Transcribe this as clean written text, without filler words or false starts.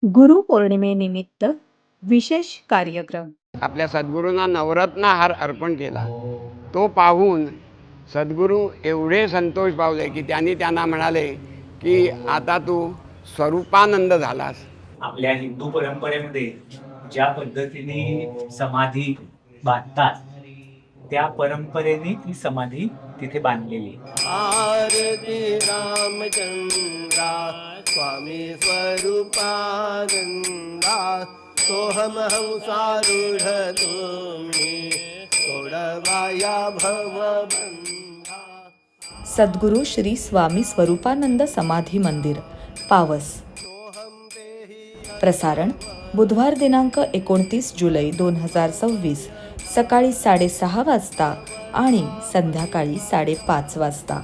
गुरुपौर्णिमेनिमित्त विशेष कार्यक्रम. आपल्या सद्गुरूंना नवरत्न हार अर्पण केला. तो पाहून सद्गुरू एवढे संतोष पावले की त्यांना म्हणाले की आता तू स्वरूपानंद झालास. आपल्या हिंदू परंपरेमध्ये ज्या पद्धतीने समाधी बांधतात त्या परंपरेने ती समाधी तिथे बांधलेली. आरती रामचंद्रा स्वामी स्वरूपानंदा सोहम हंसारूढ तुम्ही सोडवाया भवबंधा. सद्गुरू श्री स्वामी स्वरूपानंद समाधी मंदिर, पावस. प्रसारण बुधवार दिनांक 29 जुलै 2026 सकाळी 6:30 वाजता आणि संध्याकाळी 5:30 वाजता.